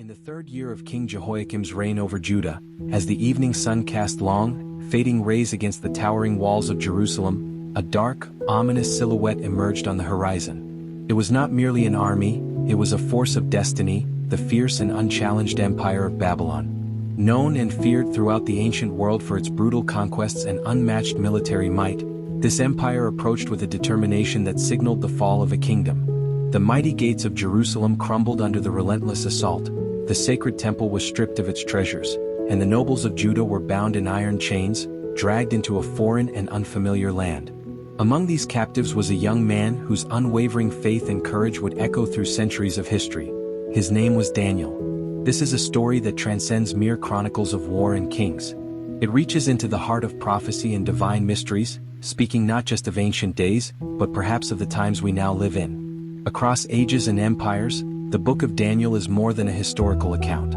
the 3rd year of King Jehoiakim's reign over Judah, as the evening sun cast long, fading rays against the towering walls of Jerusalem, a dark, ominous silhouette emerged on the horizon. It was not merely an army, it was a force of destiny, the fierce and unchallenged empire of Babylon. Known and feared throughout the ancient world for its brutal conquests and unmatched military might, this empire approached with a determination that signaled the fall of a kingdom. The mighty gates of Jerusalem crumbled under the relentless assault, the sacred temple was stripped of its treasures, and the nobles of Judah were bound in iron chains, dragged into a foreign and unfamiliar land. Among these captives was a young man whose unwavering faith and courage would echo through centuries of history. His name was Daniel. This is a story that transcends mere chronicles of war and kings. It reaches into the heart of prophecy and divine mysteries, speaking not just of ancient days, but perhaps of the times we now live in. Across ages and empires, the book of Daniel is more than a historical account.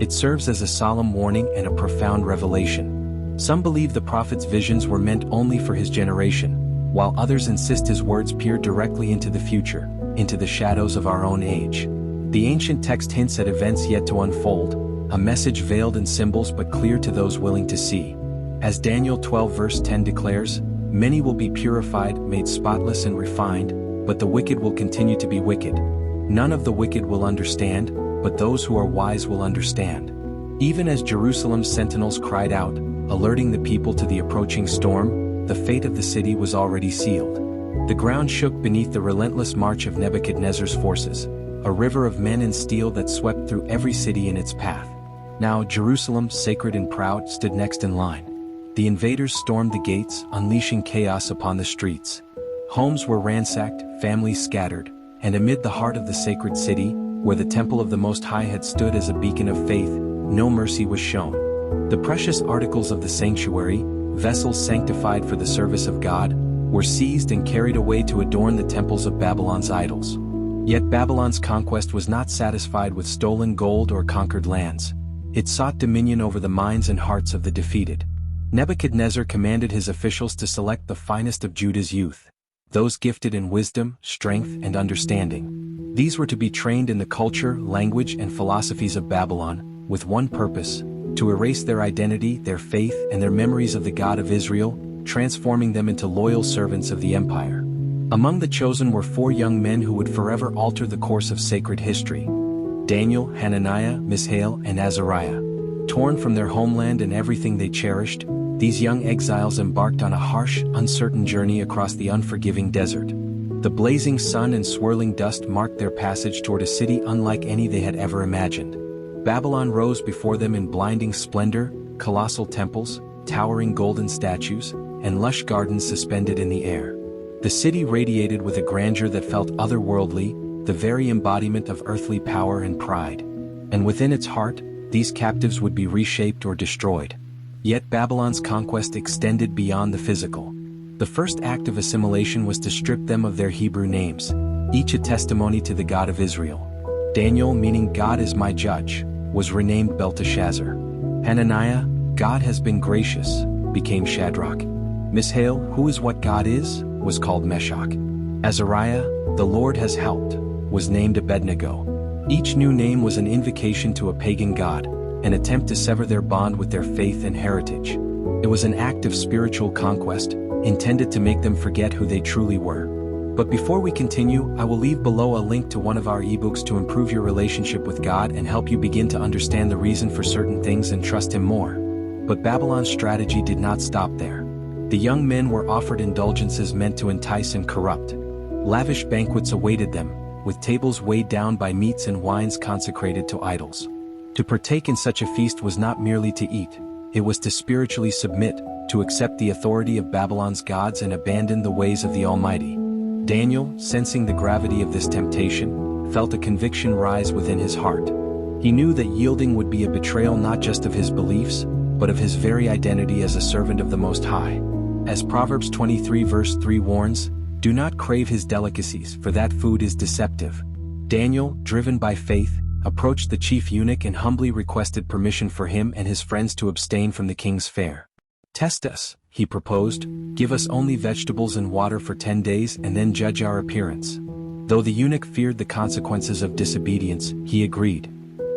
It serves as a solemn warning and a profound revelation. Some believe the prophet's visions were meant only for his generation, while others insist his words peer directly into the future, into the shadows of our own age. The ancient text hints at events yet to unfold, a message veiled in symbols but clear to those willing to see. As Daniel 12 verse 10 declares, "Many will be purified, made spotless and refined, but the wicked will continue to be wicked. None of the wicked will understand, but those who are wise will understand." Even as Jerusalem's sentinels cried out, alerting the people to the approaching storm, the fate of the city was already sealed. The ground shook beneath the relentless march of Nebuchadnezzar's forces, a river of men and steel that swept through every city in its path. Now Jerusalem, sacred and proud, stood next in line. The invaders stormed the gates, unleashing chaos upon the streets. Homes were ransacked, families scattered, and amid the heart of the sacred city, where the temple of the Most High had stood as a beacon of faith, no mercy was shown. The precious articles of the sanctuary, vessels sanctified for the service of God, were seized and carried away to adorn the temples of Babylon's idols. Yet Babylon's conquest was not satisfied with stolen gold or conquered lands. It sought dominion over the minds and hearts of the defeated. Nebuchadnezzar commanded his officials to select the finest of Judah's youth, those gifted in wisdom, strength, and understanding. These were to be trained in the culture, language, and philosophies of Babylon, with one purpose: to erase their identity, their faith, and their memories of the God of Israel, transforming them into loyal servants of the empire. Among the chosen were 4 young men who would forever alter the course of sacred history: Daniel, Hananiah, Mishael, and Azariah. Torn from their homeland and everything they cherished, these young exiles embarked on a harsh, uncertain journey across the unforgiving desert. The blazing sun and swirling dust marked their passage toward a city unlike any they had ever imagined. Babylon rose before them in blinding splendor, colossal temples, towering golden statues, and lush gardens suspended in the air. The city radiated with a grandeur that felt otherworldly, the very embodiment of earthly power and pride. And within its heart, these captives would be reshaped or destroyed. Yet Babylon's conquest extended beyond the physical. The first act of assimilation was to strip them of their Hebrew names, each a testimony to the God of Israel. Daniel, meaning "God is my judge," was renamed Belteshazzar. Hananiah, "God has been gracious," became Shadrach. Mishael, "Who is what God is," was called Meshach. Azariah, "The Lord has helped," was named Abednego. Each new name was an invocation to a pagan god, an attempt to sever their bond with their faith and heritage. It was an act of spiritual conquest, intended to make them forget who they truly were. But before we continue, I will leave below a link to one of our ebooks to improve your relationship with God and help you begin to understand the reason for certain things and trust Him more. But Babylon's strategy did not stop there. The young men were offered indulgences meant to entice and corrupt. Lavish banquets awaited them, with tables weighed down by meats and wines consecrated to idols. To partake in such a feast was not merely to eat, it was to spiritually submit, to accept the authority of Babylon's gods and abandon the ways of the Almighty. Daniel, sensing the gravity of this temptation, felt a conviction rise within his heart. He knew that yielding would be a betrayal not just of his beliefs, but of his very identity as a servant of the Most High. As Proverbs 23 verse 3 warns, "Do not crave his delicacies, for that food is deceptive." Daniel, driven by faith, approached the chief eunuch and humbly requested permission for him and his friends to abstain from the king's fare. "Test us," he proposed, "give us only vegetables and water for 10 days and then judge our appearance." Though the eunuch feared the consequences of disobedience, he agreed.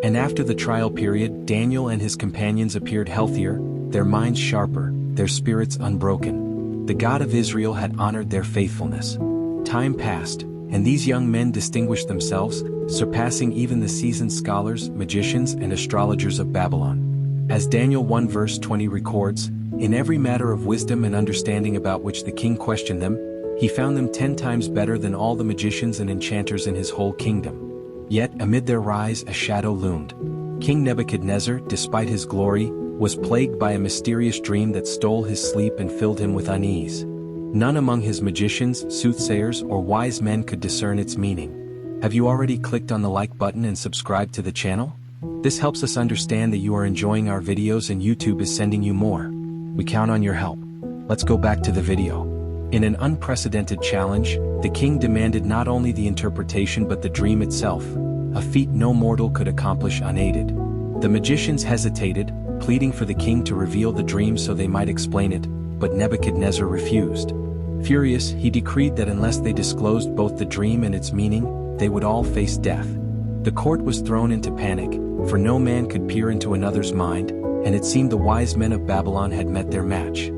And after the trial period, Daniel and his companions appeared healthier, their minds sharper, their spirits unbroken. The God of Israel had honored their faithfulness. Time passed, and these young men distinguished themselves, surpassing even the seasoned scholars, magicians, and astrologers of Babylon. As Daniel 1 verse 20 records, in every matter of wisdom and understanding about which the king questioned them, he found them 10 times better than all the magicians and enchanters in his whole kingdom. Yet amid their rise a shadow loomed. King Nebuchadnezzar, despite his glory, was plagued by a mysterious dream that stole his sleep and filled him with unease. None among his magicians, soothsayers, or wise men could discern its meaning. Have you already clicked on the like button and subscribed to the channel? This helps us understand that you are enjoying our videos and YouTube is sending you more. We count on your help. Let's go back to the video. In an unprecedented challenge, the king demanded not only the interpretation but the dream itself, a feat no mortal could accomplish unaided. The magicians hesitated, pleading for the king to reveal the dream so they might explain it, but Nebuchadnezzar refused. Furious, he decreed that unless they disclosed both the dream and its meaning, they would all face death. The court was thrown into panic, for no man could peer into another's mind, and it seemed the wise men of Babylon had met their match.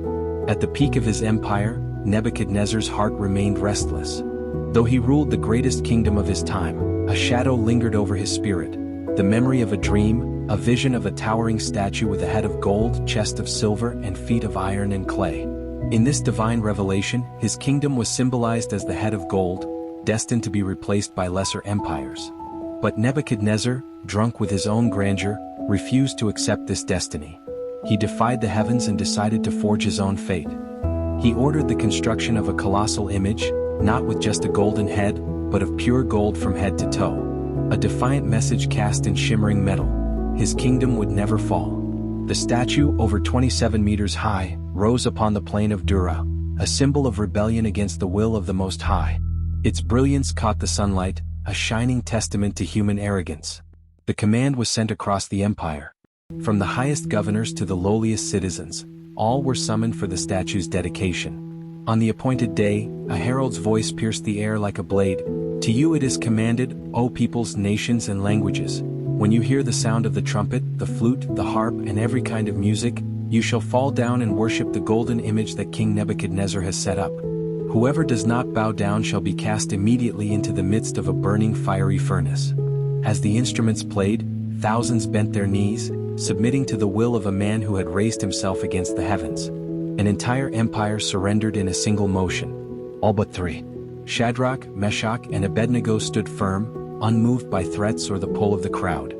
At the peak of his empire, Nebuchadnezzar's heart remained restless. Though he ruled the greatest kingdom of his time, a shadow lingered over his spirit, the memory of a dream, a vision of a towering statue with a head of gold, chest of silver, and feet of iron and clay. In this divine revelation, his kingdom was symbolized as the head of gold, destined to be replaced by lesser empires. But Nebuchadnezzar, drunk with his own grandeur, refused to accept this destiny. He defied the heavens and decided to forge his own fate. He ordered the construction of a colossal image, not with just a golden head, but of pure gold from head to toe. A defiant message cast in shimmering metal. His kingdom would never fall. The statue, over 27 meters high, rose upon the plain of Dura, a symbol of rebellion against the will of the Most High. Its brilliance caught the sunlight, a shining testament to human arrogance. The command was sent across the empire. From the highest governors to the lowliest citizens, all were summoned for the statue's dedication. On the appointed day, a herald's voice pierced the air like a blade. To you it is commanded, O peoples, nations, and languages. When you hear the sound of the trumpet, the flute, the harp, and every kind of music, you shall fall down and worship the golden image that King Nebuchadnezzar has set up. Whoever does not bow down shall be cast immediately into the midst of a burning fiery furnace. As the instruments played, thousands bent their knees, submitting to the will of a man who had raised himself against the heavens. An entire empire surrendered in a single motion. All but three. Shadrach, Meshach, and Abednego stood firm, unmoved by threats or the pull of the crowd.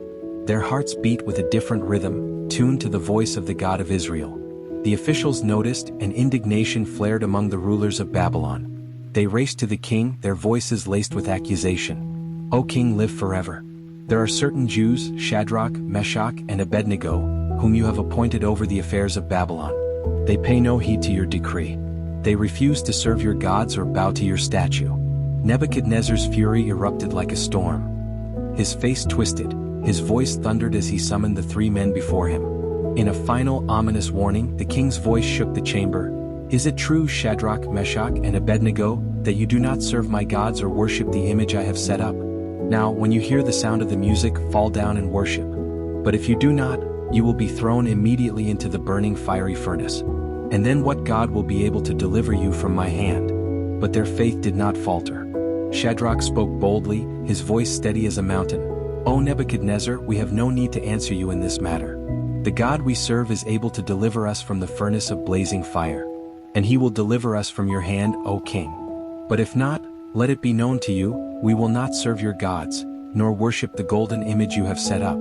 Their hearts beat with a different rhythm, tuned to the voice of the God of Israel. The officials noticed, and indignation flared among the rulers of Babylon. They raced to the king, their voices laced with accusation. O king, live forever. There are certain Jews, Shadrach, Meshach, and Abednego, whom you have appointed over the affairs of Babylon. They pay no heed to your decree. They refuse to serve your gods or bow to your statue. Nebuchadnezzar's fury erupted like a storm. His face twisted, his voice thundered as he summoned the three men before him. In a final, ominous warning, the king's voice shook the chamber. Is it true, Shadrach, Meshach, and Abednego, that you do not serve my gods or worship the image I have set up? Now, when you hear the sound of the music, fall down and worship. But if you do not, you will be thrown immediately into the burning fiery furnace. And then what God will be able to deliver you from my hand? But their faith did not falter. Shadrach spoke boldly, his voice steady as a mountain. O Nebuchadnezzar, we have no need to answer you in this matter. The God we serve is able to deliver us from the furnace of blazing fire. And he will deliver us from your hand, O king. But if not, let it be known to you, we will not serve your gods, nor worship the golden image you have set up.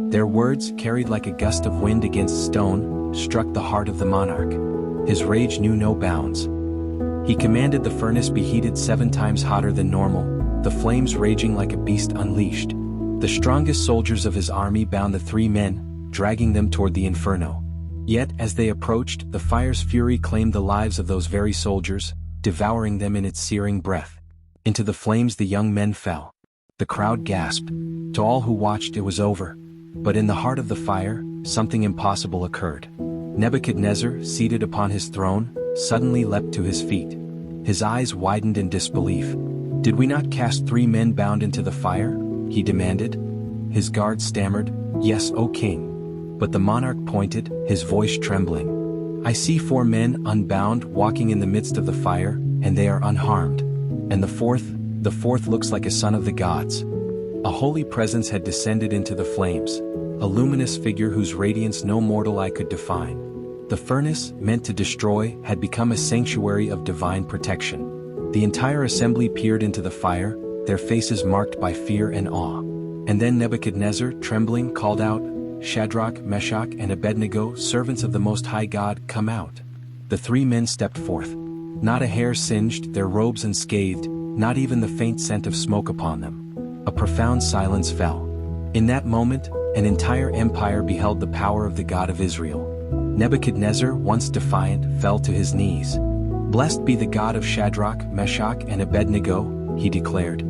Their words, carried like a gust of wind against stone, struck the heart of the monarch. His rage knew no bounds. He commanded the furnace be heated 7 times hotter than normal, the flames raging like a beast unleashed. The strongest soldiers of his army bound the three men, dragging them toward the inferno. Yet, as they approached, the fire's fury claimed the lives of those very soldiers, devouring them in its searing breath. Into the flames the young men fell. The crowd gasped. To all who watched, it was over. But in the heart of the fire, something impossible occurred. Nebuchadnezzar, seated upon his throne, suddenly leapt to his feet. His eyes widened in disbelief. Did we not cast 3 men bound into the fire? He demanded. his guard stammered, "Yes, O king." But the monarch pointed, his voice trembling. "I see 4 men unbound walking in the midst of the fire, and they are unharmed. And the fourth looks like a son of the gods." A holy presence had descended into the flames, a luminous figure whose radiance no mortal eye could define. The furnace, meant to destroy, had become a sanctuary of divine protection. The entire assembly peered into the fire, their faces marked by fear and awe. And then Nebuchadnezzar, trembling, called out, "Shadrach, Meshach, and Abednego, servants of the Most High God, come out." The 3 men stepped forth. Not a hair singed, their robes unscathed, not even the faint scent of smoke upon them. A profound silence fell. In that moment, an entire empire beheld the power of the God of Israel. Nebuchadnezzar, once defiant, fell to his knees. "Blessed be the God of Shadrach, Meshach, and Abednego," he declared.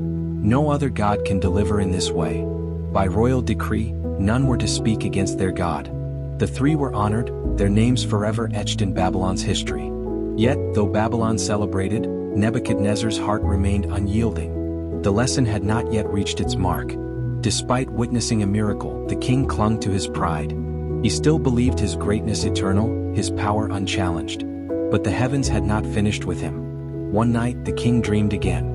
"No other God can deliver in this way." By royal decree, none were to speak against their God. The 3 were honored, their names forever etched in Babylon's history. Yet, though Babylon celebrated, Nebuchadnezzar's heart remained unyielding. The lesson had not yet reached its mark. Despite witnessing a miracle, the king clung to his pride. He still believed his greatness eternal, his power unchallenged. But the heavens had not finished with him. One night the king dreamed again.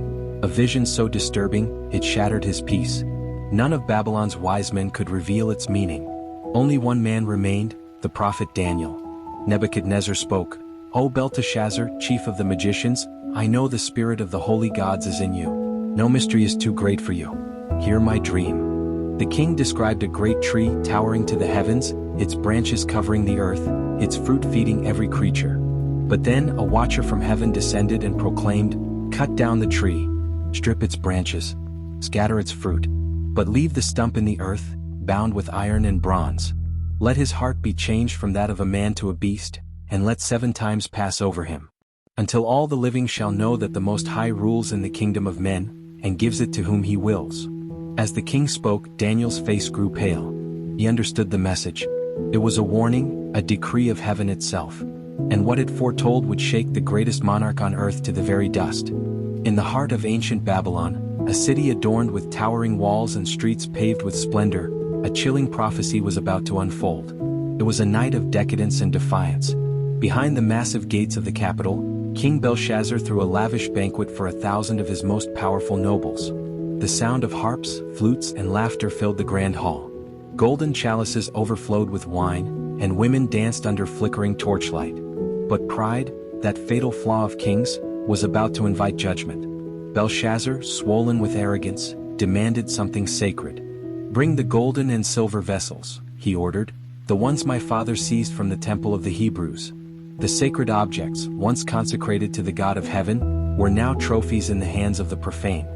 A vision so disturbing, it shattered his peace. None of Babylon's wise men could reveal its meaning. Only one man remained, the prophet Daniel. Nebuchadnezzar spoke, "O Belteshazzar, chief of the magicians, I know the spirit of the holy gods is in you. No mystery is too great for you. Hear my dream." The king described a great tree towering to the heavens, its branches covering the earth, its fruit feeding every creature. But then a watcher from heaven descended and proclaimed, "Cut down the tree, strip its branches, scatter its fruit, but leave the stump in the earth, bound with iron and bronze. Let his heart be changed from that of a man to a beast, and let 7 times pass over him, until all the living shall know that the Most High rules in the kingdom of men, and gives it to whom he wills." As the king spoke, Daniel's face grew pale. He understood the message. It was a warning, a decree of heaven itself. And what it foretold would shake the greatest monarch on earth to the very dust. In the heart of ancient Babylon, a city adorned with towering walls and streets paved with splendor, a chilling prophecy was about to unfold. It was a night of decadence and defiance. Behind the massive gates of the capital, King Belshazzar threw a lavish banquet for 1,000 of his most powerful nobles. The sound of harps, flutes, and laughter filled the grand hall. Golden chalices overflowed with wine, and women danced under flickering torchlight. But pride, that fatal flaw of kings, was about to invite judgment. Belshazzar, swollen with arrogance, demanded something sacred. "Bring the golden and silver vessels," he ordered, "the ones my father seized from the temple of the Hebrews." The sacred objects, once consecrated to the God of heaven, were now trophies in the hands of the profane.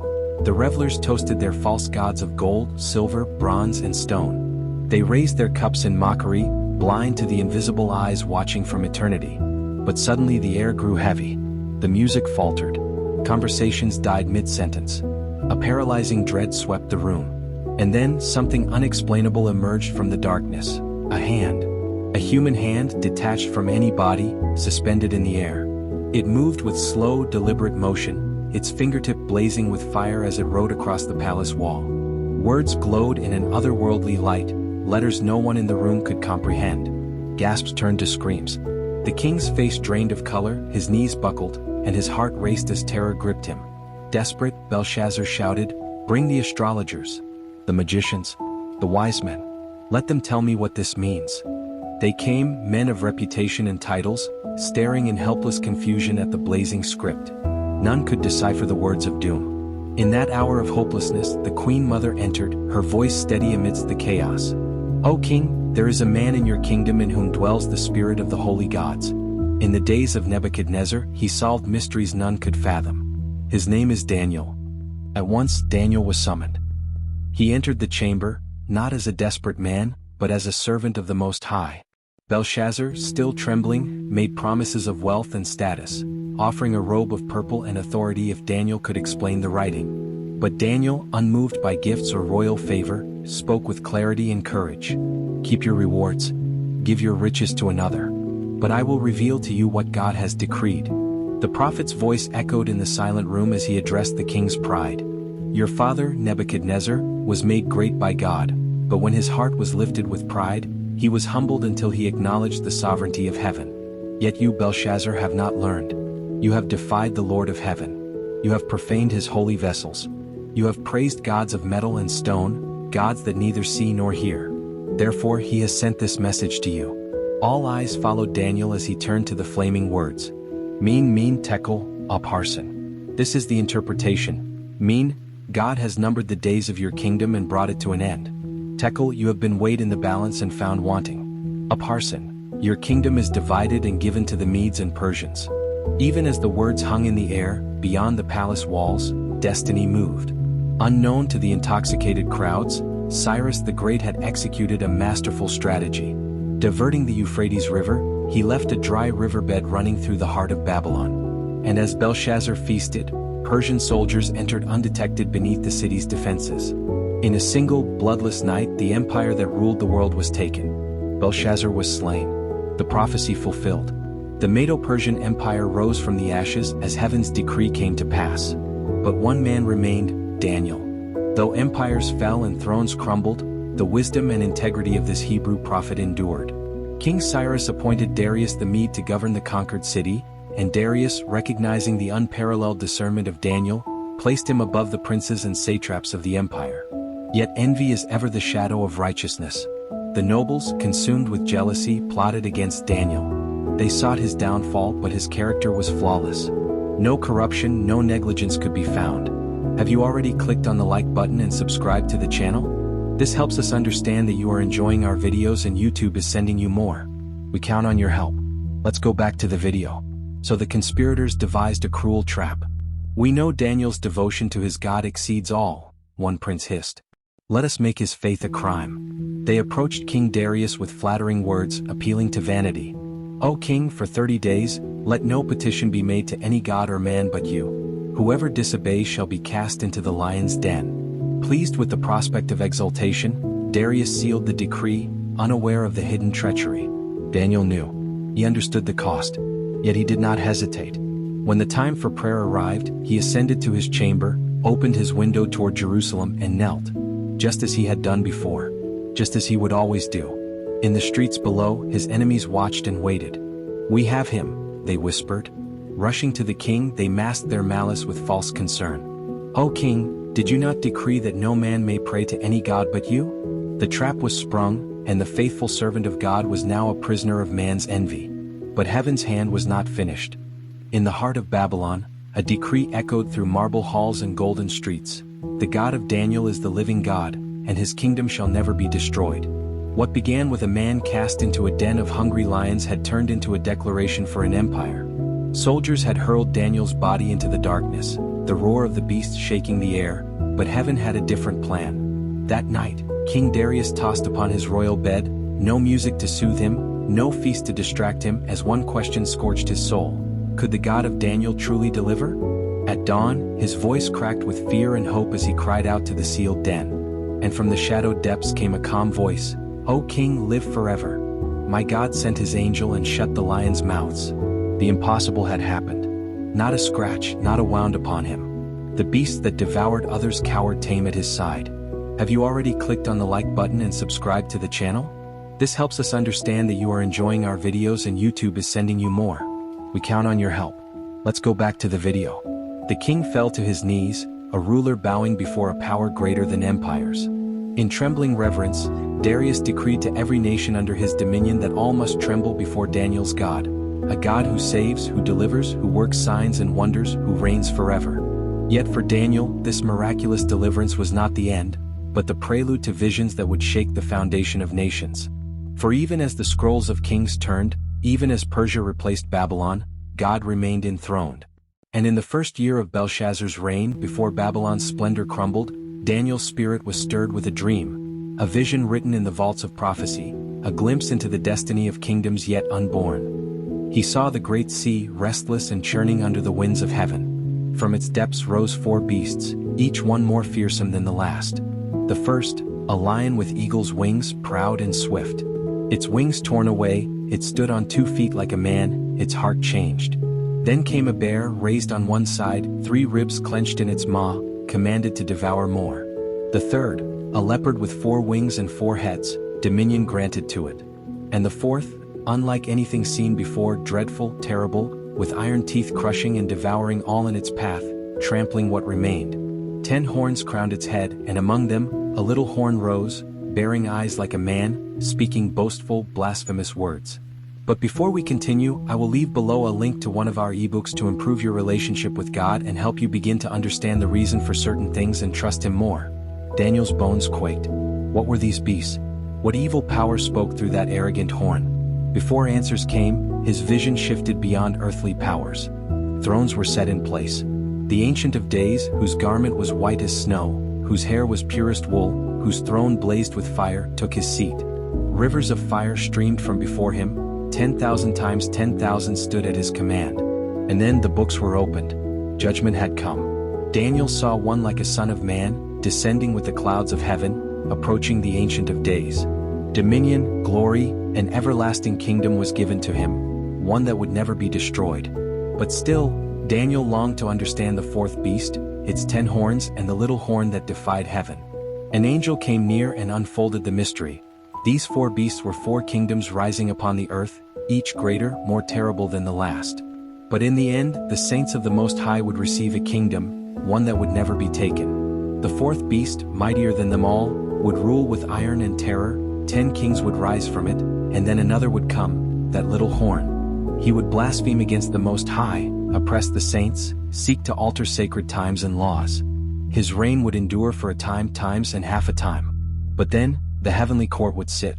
The revelers toasted their false gods of gold, silver, bronze, and stone. They raised their cups in mockery, blind to the invisible eyes watching from eternity. But suddenly the air grew heavy. The music faltered. Conversations died mid-sentence. A paralyzing dread swept the room. And then something unexplainable emerged from the darkness. A hand. A human hand detached from any body, suspended in the air. It moved with slow, deliberate motion, its fingertip blazing with fire as it rode across the palace wall. Words glowed in an otherworldly light, letters no one in the room could comprehend. Gasps turned to screams. The king's face drained of color, his knees buckled, and his heart raced as terror gripped him. Desperate, Belshazzar shouted, "Bring the astrologers, the magicians, the wise men. Let them tell me what this means." They came, men of reputation and titles, staring in helpless confusion at the blazing script. None could decipher the words of doom. In that hour of hopelessness, the Queen Mother entered, her voice steady amidst the chaos. "O king, there is a man in your kingdom in whom dwells the spirit of the holy gods. In the days of Nebuchadnezzar, he solved mysteries none could fathom. His name is Daniel." At once, Daniel was summoned. He entered the chamber, not as a desperate man, but as a servant of the Most High. Belshazzar, still trembling, made promises of wealth and status, offering a robe of purple and authority if Daniel could explain the writing. But Daniel, unmoved by gifts or royal favor, spoke with clarity and courage. "Keep your rewards. Give your riches to another. But I will reveal to you what God has decreed." The prophet's voice echoed in the silent room as he addressed the king's pride. "Your father, Nebuchadnezzar, was made great by God. But when his heart was lifted with pride, he was humbled until he acknowledged the sovereignty of heaven. Yet you, Belshazzar, have not learned. You have defied the Lord of heaven. You have profaned his holy vessels. You have praised gods of metal and stone, gods that neither see nor hear. Therefore he has sent this message to you. All eyes followed Daniel as he turned to the flaming words. Mean tekel, upharsin. This is the interpretation. Mean, God has numbered the days of your kingdom and brought it to an end. Tekel, you have been weighed in the balance and found wanting. Upharsin, your kingdom is divided and given to the Medes and Persians. Even as the words hung in the air, beyond the palace walls, destiny moved. Unknown to the intoxicated crowds, Cyrus the Great had executed a masterful strategy. Diverting the Euphrates River, he left a dry riverbed running through the heart of Babylon. And as Belshazzar feasted, Persian soldiers entered undetected beneath the city's defenses. In a single, bloodless night, the empire that ruled the world was taken. Belshazzar was slain. The prophecy fulfilled. The Medo-Persian Empire rose from the ashes as heaven's decree came to pass. But one man remained, Daniel. Though empires fell and thrones crumbled, the wisdom and integrity of this Hebrew prophet endured. King Cyrus appointed Darius the Mede to govern the conquered city, and Darius, recognizing the unparalleled discernment of Daniel, placed him above the princes and satraps of the empire. Yet envy is ever the shadow of righteousness. The nobles, consumed with jealousy, plotted against Daniel. They sought his downfall, but his character was flawless. No corruption, no negligence could be found. Have you already clicked on the like button and subscribed to the channel? This helps us understand that you are enjoying our videos and YouTube is sending you more. We count on your help. Let's go back to the video. So the conspirators devised a cruel trap. We know Daniel's devotion to his God exceeds all, one prince hissed. Let us make his faith a crime. They approached King Darius with flattering words, appealing to vanity. O king, for 30 days, let no petition be made to any god or man but you. Whoever disobeys shall be cast into the lion's den. Pleased with the prospect of exaltation, Darius sealed the decree, unaware of the hidden treachery. Daniel knew. He understood the cost. Yet he did not hesitate. When the time for prayer arrived, he ascended to his chamber, opened his window toward Jerusalem and knelt. Just as he had done before. Just as he would always do. In the streets below, his enemies watched and waited. We have him, they whispered. Rushing to the king, they masked their malice with false concern. O king, did you not decree that no man may pray to any god but you? The trap was sprung, and the faithful servant of God was now a prisoner of man's envy. But heaven's hand was not finished. In the heart of Babylon, a decree echoed through marble halls and golden streets. The God of Daniel is the living God, and his kingdom shall never be destroyed. What began with a man cast into a den of hungry lions had turned into a declaration for an empire. Soldiers had hurled Daniel's body into the darkness, the roar of the beast shaking the air, but heaven had a different plan. That night, King Darius tossed upon his royal bed, no music to soothe him, no feast to distract him, as one question scorched his soul. Could the God of Daniel truly deliver? At dawn, his voice cracked with fear and hope as he cried out to the sealed den. And from the shadowed depths came a calm voice. O king, live forever. My God sent his angel and shut the lions' mouths. The impossible had happened. Not a scratch, not a wound upon him. The beast that devoured others cowered tame at his side. Have you already clicked on the like button and subscribed to the channel? This helps us understand that you are enjoying our videos and YouTube is sending you more. We count on your help. Let's go back to the video. The king fell to his knees, a ruler bowing before a power greater than empires. In trembling reverence, Darius decreed to every nation under his dominion that all must tremble before Daniel's God, a God who saves, who delivers, who works signs and wonders, who reigns forever. Yet for Daniel, this miraculous deliverance was not the end, but the prelude to visions that would shake the foundation of nations. For even as the scrolls of kings turned, even as Persia replaced Babylon, God remained enthroned. And in the first year of Belshazzar's reign, before Babylon's splendor crumbled, Daniel's spirit was stirred with a dream, a vision written in the vaults of prophecy, a glimpse into the destiny of kingdoms yet unborn. He saw the great sea, restless and churning under the winds of heaven. From its depths rose 4 beasts, each one more fearsome than the last. The first, a lion with eagle's wings, proud and swift. Its wings torn away, it stood on 2 feet like a man, its heart changed. Then came a bear, raised on one side, 3 ribs clenched in its maw, commanded to devour more. The third, a leopard with 4 wings and 4 heads, dominion granted to it. And the fourth, unlike anything seen before, dreadful, terrible, with iron teeth crushing and devouring all in its path, trampling what remained. 10 horns crowned its head, and among them, a little horn rose, bearing eyes like a man, speaking boastful, blasphemous words. But before we continue, I will leave below a link to one of our ebooks to improve your relationship with God and help you begin to understand the reason for certain things and trust Him more. Daniel's bones quaked. What were these beasts? What evil power spoke through that arrogant horn? Before answers came, his vision shifted beyond earthly powers. Thrones were set in place. The Ancient of Days, whose garment was white as snow, whose hair was purest wool, whose throne blazed with fire, took his seat. Rivers of fire streamed from before him, 10,000 times 10,000 stood at his command. And then the books were opened. Judgment had come. Daniel saw one like a son of man, descending with the clouds of heaven, approaching the Ancient of Days. Dominion, glory, and everlasting kingdom was given to him, one that would never be destroyed. But still, Daniel longed to understand the fourth beast, its 10 horns and the little horn that defied heaven. An angel came near and unfolded the mystery. These 4 beasts were 4 kingdoms rising upon the earth, each greater, more terrible than the last. But in the end, the saints of the Most High would receive a kingdom, one that would never be taken. The fourth beast, mightier than them all, would rule with iron and terror. 10 kings would rise from it, and then another would come, that little horn. He would blaspheme against the Most High, oppress the saints, seek to alter sacred times and laws. His reign would endure for a time, times and half a time. But then, the heavenly court would sit.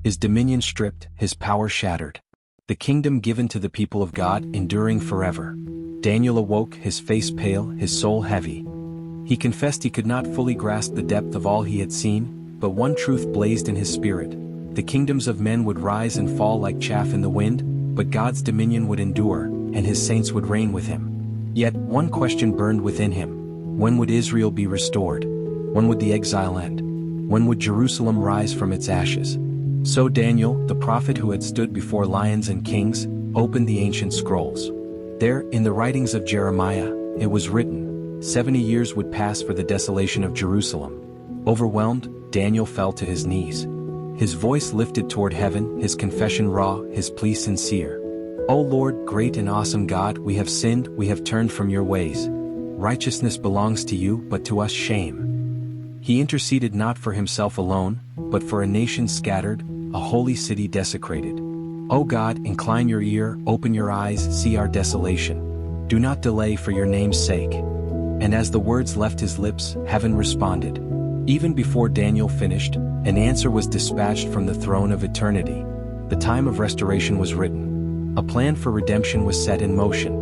His dominion stripped, his power shattered. The kingdom given to the people of God, enduring forever. Daniel awoke, his face pale, his soul heavy. He confessed he could not fully grasp the depth of all he had seen, but one truth blazed in his spirit. The kingdoms of men would rise and fall like chaff in the wind, but God's dominion would endure, and his saints would reign with him. Yet, one question burned within him. When would Israel be restored? When would the exile end? When would Jerusalem rise from its ashes? So Daniel, the prophet who had stood before lions and kings, opened the ancient scrolls. There, in the writings of Jeremiah, it was written, 70 years would pass for the desolation of Jerusalem. Overwhelmed, Daniel fell to his knees. His voice lifted toward heaven, his confession raw, his plea sincere. O Lord, great and awesome God, we have sinned, we have turned from your ways. Righteousness belongs to you, but to us shame. He interceded not for himself alone, but for a nation scattered, a holy city desecrated. O God, incline your ear, open your eyes, see our desolation. Do not delay for your name's sake. And as the words left his lips, heaven responded. Even before Daniel finished, an answer was dispatched from the throne of eternity. The time of restoration was written. A plan for redemption was set in motion.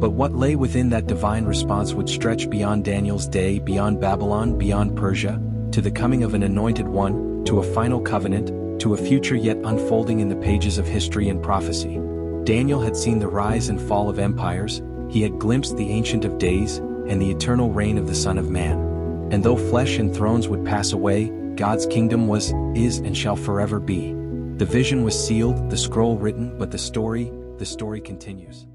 But what lay within that divine response would stretch beyond Daniel's day, beyond Babylon, beyond Persia, to the coming of an anointed one, to a final covenant, to a future yet unfolding in the pages of history and prophecy. Daniel had seen the rise and fall of empires, he had glimpsed the Ancient of Days, and the eternal reign of the Son of Man. And though flesh and thrones would pass away, God's kingdom was, is, and shall forever be. The vision was sealed, the scroll written, but the story continues.